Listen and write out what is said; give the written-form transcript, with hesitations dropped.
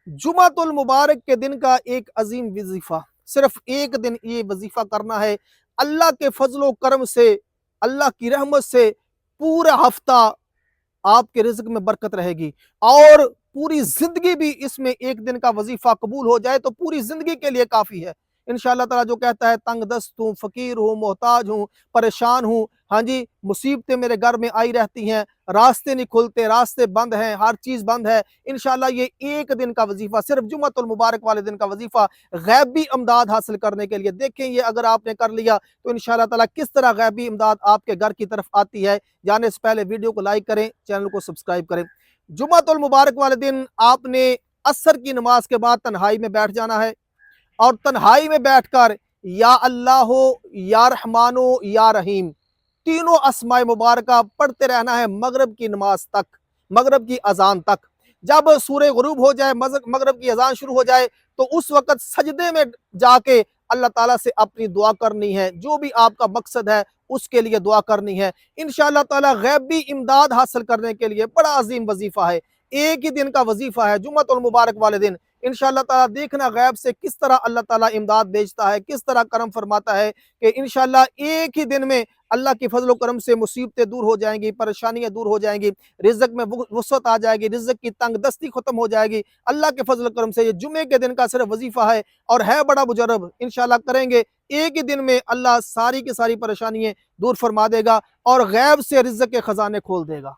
जुमातुल मुबारक के दिन का एक अजीम वजीफा, सिर्फ एक दिन ये वजीफा करना है। अल्लाह के फजलो करम से, अल्लाह की रहमत से पूरा हफ्ता आपके रिज़्क में बरकत रहेगी और पूरी ज़िंदगी भी इसमें एक दिन का वजीफ़ा कबूल हो जाए तो पूरी ज़िंदगी के लिए काफ़ी है। इंशाअल्लाह ताला जो कहता है तंग दस्त हूँ, फ़कीर हूँ, मोहताज हूँ, परेशान हूँ, हाँ जी, मुसीबतें मेरे घर में आई रहती हैं, रास्ते नहीं खुलते, रास्ते बंद हैं, हर चीज़ बंद है। इंशाअल्लाह ये एक दिन का वजीफ़ा, सिर्फ जुम्मतुल मुबारक वाले दिन का वजीफ़ा गैबी इमदाद हासिल करने के लिए, देखें ये अगर आपने कर लिया तो इंशाअल्लाह ताला किस तरह गैबी इमदाद आपके घर की तरफ आती है। जाने से पहले वीडियो को लाइक करें, चैनल को सब्सक्राइब करें। जुम्मतुल मुबारक वाले दिन आपने असर की नमाज के बाद तन्हाई में बैठ जाना है और तन्हाई में बैठकर या अल्लाह हो, या रहमानो, या रहीम, तीनों अस्माए मुबारका पढ़ते रहना है मगरब की नमाज तक, मगरब की अजान तक। जब सूरह गुरूब हो जाए, मगरब की अजान शुरू हो जाए, तो उस वक़्त सजदे में जाके अल्लाह ताला से अपनी दुआ करनी है, जो भी आपका मकसद है उसके लिए दुआ करनी है। इंशाअल्लाह ताला गैबी इमदाद हासिल करने के लिए बड़ा अजीम वजीफ़ा है, एक ही दिन का वजीफ़ा है जुम्मतुल मुबारक वाले दिन। इंशाअल्लाह ताला देखना गैब से किस तरह अल्लाह ताला इमदाद भेजता है, किस तरह करम फरमाता है कि इंशाअल्लाह एक ही दिन में अल्लाह के फजल करम से मुसीबतें दूर हो जाएंगी, परेशानियां दूर हो जाएंगी, रिज़्क में वुसअत आ जाएगी, रिज़्क की तंग दस्ती खत्म हो जाएगी अल्लाह के फजल करम से। ये जुमे के दिन का सिर्फ वजीफा है और है बड़ा मुजरब। इंशाअल्लाह करेंगे एक ही दिन में अल्लाह सारी की सारी परेशानियां दूर फरमा देगा और गैब से रिज़्क के खजाने खोल देगा।